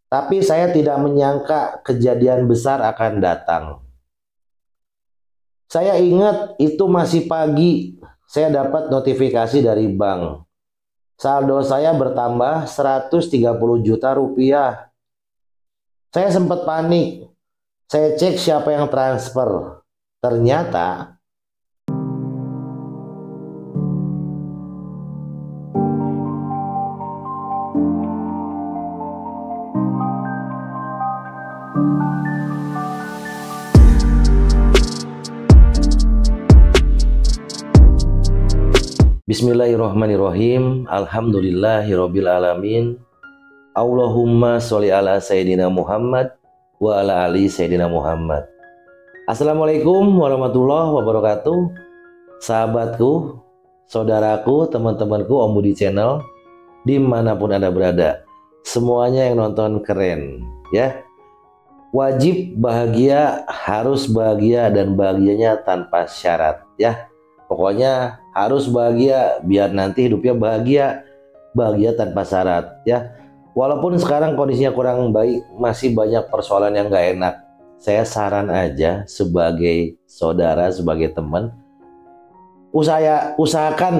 Tapi saya tidak menyangka kejadian besar akan datang. Saya ingat itu masih pagi, saya dapat notifikasi dari bank. Saldo saya bertambah 130 juta rupiah. Saya sempat panik. Saya cek siapa yang transfer. Ternyata Bismillahirrahmanirrahim. Alhamdulillahirabbil alamin. Allahumma sholli ala sayyidina Muhammad wa ala ali sayyidina Muhammad. Assalamualaikum warahmatullahi wabarakatuh. Sahabatku, saudaraku, teman-temanku Om Budi Channel dimanapun Anda berada, semuanya yang nonton keren ya. Wajib bahagia, harus bahagia, dan bahagianya tanpa syarat ya. Pokoknya harus bahagia biar nanti hidupnya bahagia, bahagia tanpa syarat ya. Walaupun sekarang kondisinya kurang baik, masih banyak persoalan yang gak enak. Saya saran aja sebagai saudara, sebagai teman,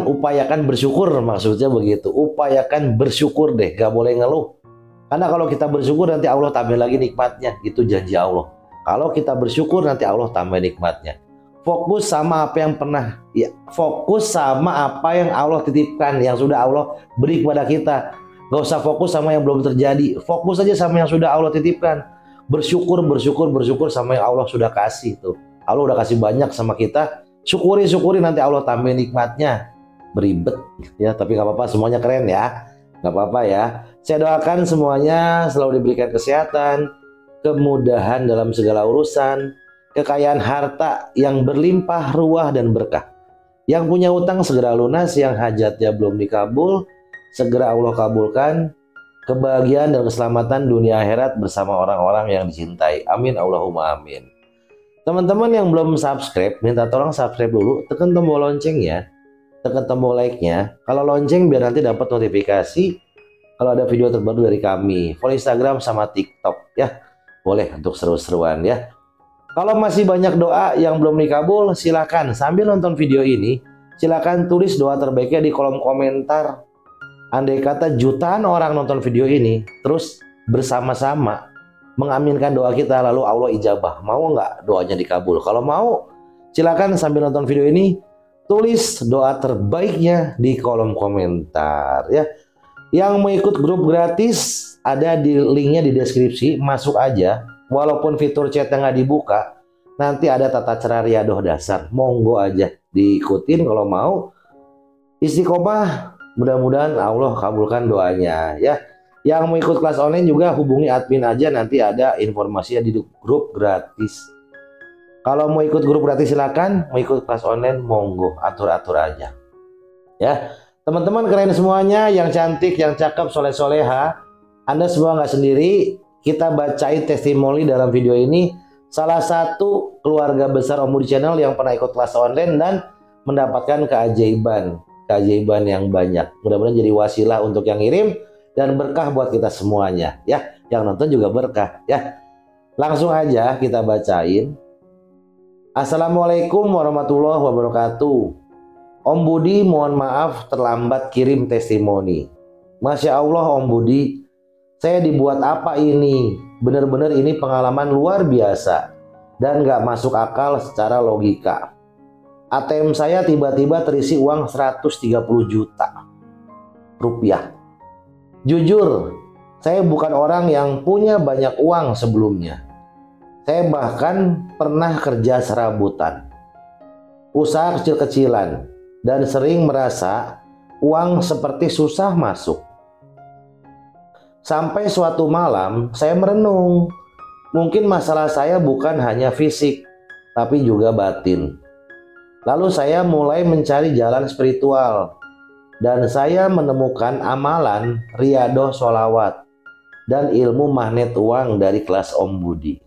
upayakan bersyukur, maksudnya begitu. Upayakan bersyukur deh, gak boleh ngeluh. Karena kalau kita bersyukur nanti Allah tambah lagi nikmatnya, gitu janji Allah. Kalau kita bersyukur nanti Allah tambah nikmatnya. Fokus sama apa yang pernah ya, fokus sama apa yang Allah titipkan, yang sudah Allah beri kepada kita. Gak usah fokus sama yang belum terjadi, fokus aja sama yang sudah Allah titipkan. Bersyukur sama yang Allah sudah kasih tuh. Allah udah kasih banyak sama kita, syukuri nanti Allah tambah nikmatnya. Beribet ya, tapi gak apa-apa, semuanya keren ya, gak apa-apa ya. Saya doakan semuanya selalu diberikan kesehatan, kemudahan dalam segala urusan, kekayaan harta yang berlimpah ruah dan berkah. Yang punya utang segera lunas, yang hajatnya belum dikabul segera Allah kabulkan. Kebahagiaan dan keselamatan dunia akhirat bersama orang-orang yang dicintai. Amin Allahumma amin. Teman-teman yang belum subscribe, minta tolong subscribe dulu, tekan tombol loncengnya, tekan tombol like-nya. Kalau lonceng biar nanti dapat notifikasi kalau ada video terbaru dari kami. Follow Instagram sama TikTok ya. Boleh untuk seru-seruan ya. Kalau masih banyak doa yang belum dikabul, silakan sambil nonton video ini, silakan tulis doa terbaiknya di kolom komentar. Andai kata jutaan orang nonton video ini, terus bersama-sama mengaminkan doa kita, lalu Allah ijabah, mau nggak doanya dikabul? Kalau mau, silakan sambil nonton video ini, tulis doa terbaiknya di kolom komentar ya. Yang mau ikut grup gratis, ada di linknya di deskripsi, masuk aja. Walaupun fitur chatnya nggak dibuka, nanti ada tata cara riadoh dasar, monggo aja diikutin kalau mau. Istiqomah, mudah-mudahan Allah kabulkan doanya ya. Yang mau ikut kelas online juga hubungi admin aja, nanti ada informasinya di grup gratis. Kalau mau ikut grup gratis silakan, mau ikut kelas online monggo, atur-atur aja ya. Teman-teman keren semuanya, yang cantik, yang cakep, soleh-soleha, Anda semua nggak sendiri. Kita bacain testimoni dalam video ini salah satu keluarga besar Om Budi Channel yang pernah ikut kelas online dan mendapatkan keajaiban yang banyak. Mudah-mudahan jadi wasilah untuk yang ngirim dan berkah buat kita semuanya ya. Yang nonton juga berkah ya. Langsung aja kita bacain. Assalamualaikum warahmatullahi wabarakatuh. Om Budi mohon maaf terlambat kirim testimoni. Masya Allah Om Budi, saya dibuat apa ini? Bener-bener ini pengalaman luar biasa dan gak masuk akal secara logika. ATM saya tiba-tiba terisi uang 130 juta rupiah. Jujur, saya bukan orang yang punya banyak uang sebelumnya. Saya bahkan pernah kerja serabutan, usaha kecil-kecilan, dan sering merasa uang seperti susah masuk. Sampai suatu malam saya merenung, mungkin masalah saya bukan hanya fisik, tapi juga batin. Lalu saya mulai mencari jalan spiritual, dan saya menemukan amalan riadoh sholawat dan ilmu magnet uang dari kelas Om Budi.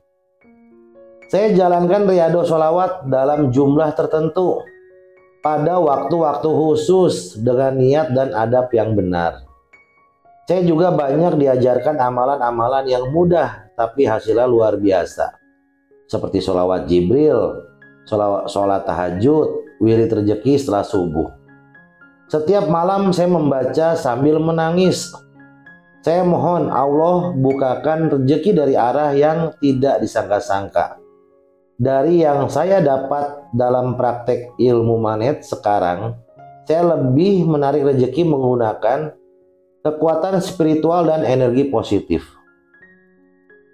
Saya jalankan riadoh sholawat dalam jumlah tertentu, pada waktu-waktu khusus dengan niat dan adab yang benar. Saya juga banyak diajarkan amalan-amalan yang mudah tapi hasilnya luar biasa. Seperti sholawat Jibril, sholat tahajud, wirid rezeki setelah subuh. Setiap malam saya membaca sambil menangis. Saya mohon Allah bukakan rezeki dari arah yang tidak disangka-sangka. Dari yang saya dapat dalam praktek ilmu manet sekarang, saya lebih menarik rezeki menggunakan kekuatan spiritual dan energi positif.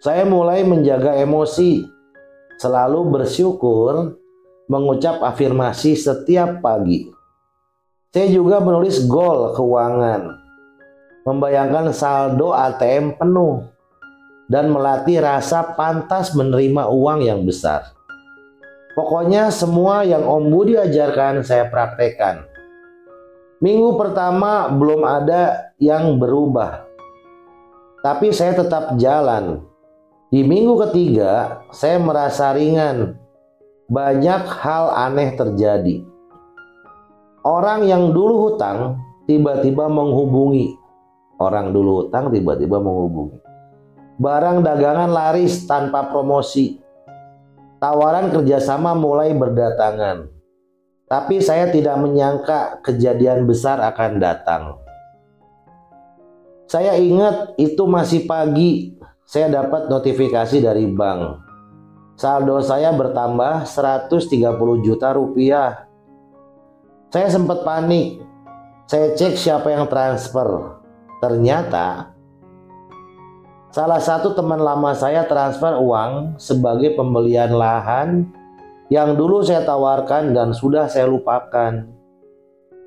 Saya mulai menjaga emosi, selalu bersyukur, mengucap afirmasi setiap pagi. Saya juga menulis goal keuangan, membayangkan saldo ATM penuh, dan melatih rasa pantas menerima uang yang besar. Pokoknya semua yang Om Budi ajarkan saya praktekkan. Minggu pertama belum ada yang berubah, tapi saya tetap jalan. Di minggu ketiga saya merasa ringan. Banyak hal aneh terjadi. Orang yang dulu hutang tiba-tiba menghubungi. Barang dagangan laris tanpa promosi. Tawaran kerjasama mulai berdatangan. Tapi saya tidak menyangka kejadian besar akan datang. Saya ingat itu masih pagi. Saya dapat notifikasi dari bank. Saldo saya bertambah 130 juta rupiah. Saya sempat panik. Saya cek siapa yang transfer. Ternyata salah satu teman lama saya transfer uang sebagai pembelian lahan yang dulu saya tawarkan dan sudah saya lupakan.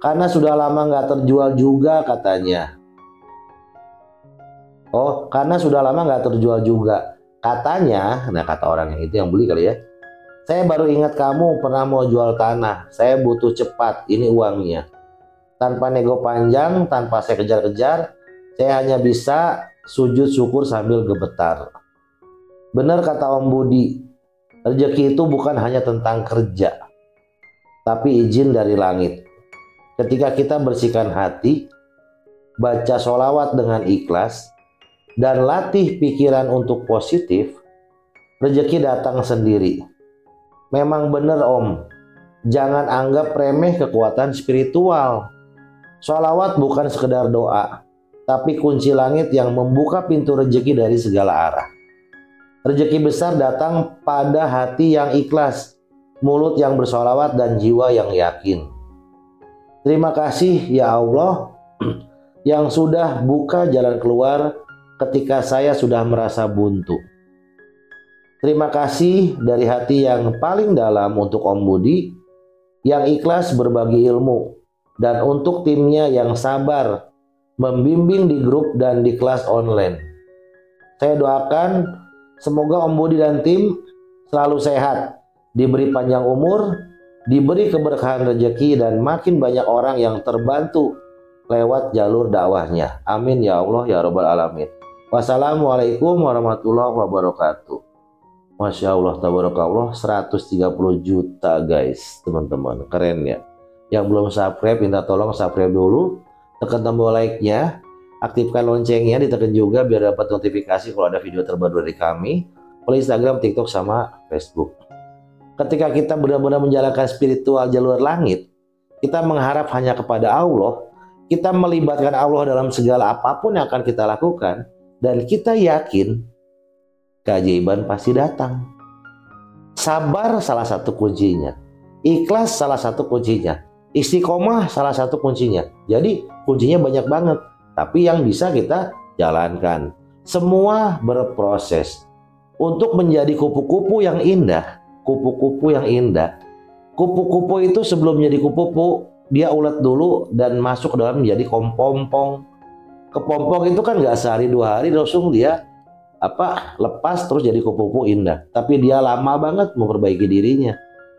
Karena sudah lama nggak terjual juga katanya. Katanya, nah kata orang yang itu yang beli kali ya. Saya baru ingat kamu pernah mau jual tanah. Saya butuh cepat, ini uangnya. Tanpa nego panjang, tanpa saya kejar-kejar, saya hanya bisa sujud syukur sambil gemetar. Benar kata Om Budi, rezeki itu bukan hanya tentang kerja, tapi izin dari langit. Ketika kita bersihkan hati, baca sholawat dengan ikhlas, dan latih pikiran untuk positif, rezeki datang sendiri. Memang benar Om, jangan anggap remeh kekuatan spiritual. Sholawat bukan sekedar doa, tapi kunci langit yang membuka pintu rezeki dari segala arah. Rezeki besar datang pada hati yang ikhlas, mulut yang bersolawat, dan jiwa yang yakin. Terima kasih ya Allah yang sudah buka jalan keluar ketika saya sudah merasa buntu. Terima kasih dari hati yang paling dalam untuk Om Budi yang ikhlas berbagi ilmu, dan untuk timnya yang sabar membimbing di grup dan di kelas online. Saya doakan semoga Om Budi dan tim selalu sehat, diberi panjang umur, diberi keberkahan rezeki, dan makin banyak orang yang terbantu lewat jalur dakwahnya. Amin ya Allah ya Rabbal Alamin. Wassalamualaikum warahmatullahi wabarakatuh. Masya Allah, tabarakallah, 130 juta guys, teman-teman, keren ya. Yang belum subscribe, minta tolong subscribe dulu, tekan tombol like-nya, aktifkan loncengnya, ditekan juga biar dapat notifikasi kalau ada video terbaru dari kami, oleh Instagram, TikTok, sama Facebook. Ketika kita benar-benar menjalankan spiritual jalur langit, kita mengharap hanya kepada Allah, kita melibatkan Allah dalam segala apapun yang akan kita lakukan, dan kita yakin keajaiban pasti datang. Sabar salah satu kuncinya, ikhlas salah satu kuncinya, istiqomah salah satu kuncinya. Jadi kuncinya banyak banget, tapi yang bisa kita jalankan. Semua berproses untuk menjadi kupu-kupu yang indah. Kupu-kupu yang indah. Kupu-kupu itu sebelum menjadi kupu-kupu, dia ulet dulu dan masuk ke dalam menjadi kompompong. Kepompong itu kan nggak sehari dua hari langsung dia lepas terus jadi kupu-kupu indah, tapi dia lama banget memperbaiki dirinya.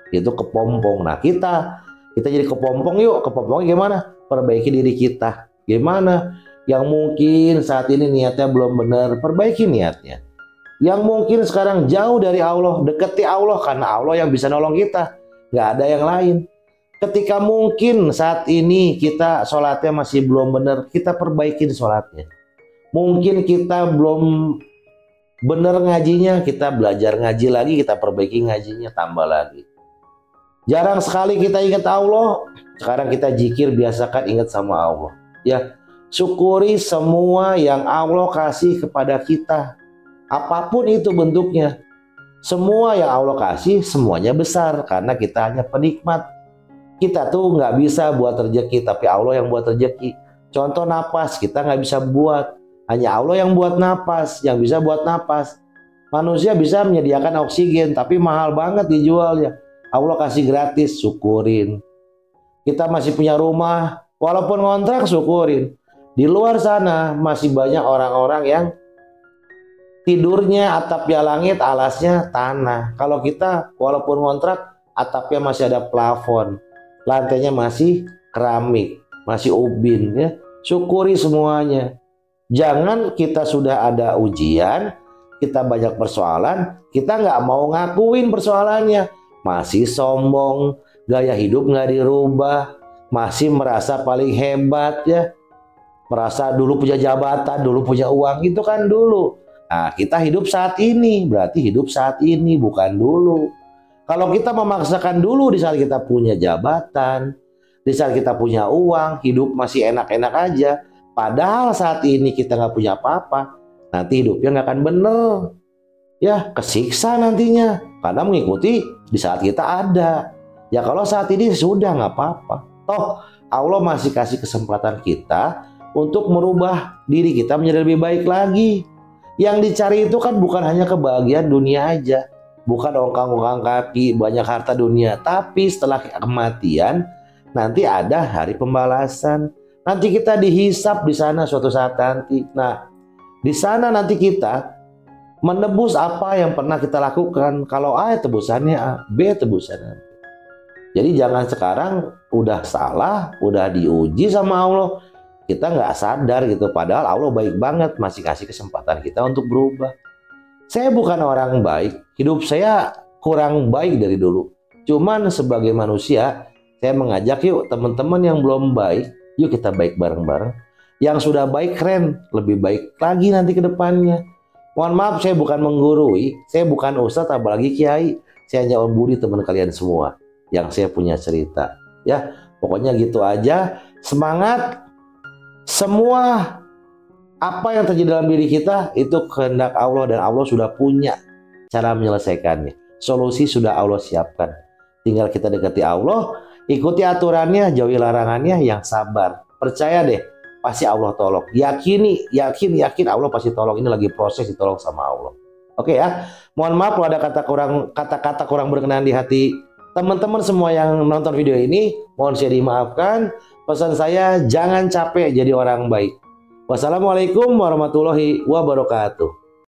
Itu kepompong. Nah kita jadi kepompong yuk. Kepompongnya gimana? Perbaiki diri kita. Gimana? Yang mungkin saat ini niatnya belum benar, perbaiki niatnya. Yang mungkin sekarang jauh dari Allah, deketi Allah, karena Allah yang bisa nolong kita, nggak ada yang lain. Ketika mungkin saat ini kita sholatnya masih belum benar, kita perbaikin sholatnya. Mungkin kita belum bener ngajinya, kita belajar ngaji lagi, kita perbaiki ngajinya, tambah lagi. Jarang sekali kita ingat Allah, sekarang kita zikir, biasakan ingat sama Allah. Ya, syukuri semua yang Allah kasih kepada kita, apapun itu bentuknya. Semua yang Allah kasih semuanya besar, karena kita hanya penikmat. Kita tuh nggak bisa buat rezeki, tapi Allah yang buat rezeki. Contoh napas, kita nggak bisa buat. Hanya Allah yang buat napas, yang bisa buat napas. Manusia bisa menyediakan oksigen, tapi mahal banget dijualnya. Allah kasih gratis, syukurin. Kita masih punya rumah, walaupun ngontrak, syukurin. Di luar sana masih banyak orang-orang yang tidurnya atapnya langit, alasnya tanah. Kalau kita walaupun ngontrak, atapnya masih ada plafon, lantainya masih keramik, masih ubin, ya. Syukuri semuanya. Jangan kita sudah ada ujian, kita banyak persoalan, kita nggak mau ngakuin persoalannya, masih sombong, gaya hidup nggak dirubah, masih merasa paling hebat, ya, merasa dulu punya jabatan, dulu punya uang, itu kan dulu. Nah, kita hidup saat ini, berarti hidup saat ini, bukan dulu. Kalau kita memaksakan dulu di saat kita punya jabatan, di saat kita punya uang, hidup masih enak-enak aja, padahal saat ini kita nggak punya apa-apa, nanti hidupnya nggak akan bener. Ya, kesiksa nantinya, karena mengikuti di saat kita ada. Ya kalau saat ini sudah nggak apa-apa. Toh Allah masih kasih kesempatan kita untuk merubah diri kita menjadi lebih baik lagi. Yang dicari itu kan bukan hanya kebahagiaan dunia aja, bukan ongkang-ongkang kaki, banyak harta dunia, tapi setelah kematian nanti ada hari pembalasan. Nanti kita dihisap di sana suatu saat nanti. Nah, di sana nanti kita menebus apa yang pernah kita lakukan. Kalau A tebusannya A, B tebusannya B. Jadi jangan sekarang udah salah, udah diuji sama Allah, kita nggak sadar gitu. Padahal Allah baik banget, masih kasih kesempatan kita untuk berubah. Saya bukan orang baik, hidup saya kurang baik dari dulu. Cuman sebagai manusia, saya mengajak yuk teman-teman yang belum baik, yuk kita baik bareng-bareng. Yang sudah baik keren, lebih baik lagi nanti ke depannya. Mohon maaf, saya bukan menggurui, saya bukan ustadz apalagi kiai. Saya hanya Om Budi, teman kalian semua yang saya punya cerita. Ya, pokoknya gitu aja. Semangat. Semua apa yang terjadi dalam diri kita itu kehendak Allah, dan Allah sudah punya cara menyelesaikannya. Solusi sudah Allah siapkan. Tinggal kita dekati Allah, ikuti aturannya, jauhi larangannya, yang sabar. Percaya deh, pasti Allah tolong. Yakin Allah pasti tolong. Ini lagi proses ditolong sama Allah. Oke ya. Mohon maaf kalau ada kata-kata kurang berkenan di hati teman-teman semua yang nonton video ini. Mohon saya dimaafkan. Pesan saya, jangan capek jadi orang baik. Wassalamualaikum warahmatullahi wabarakatuh.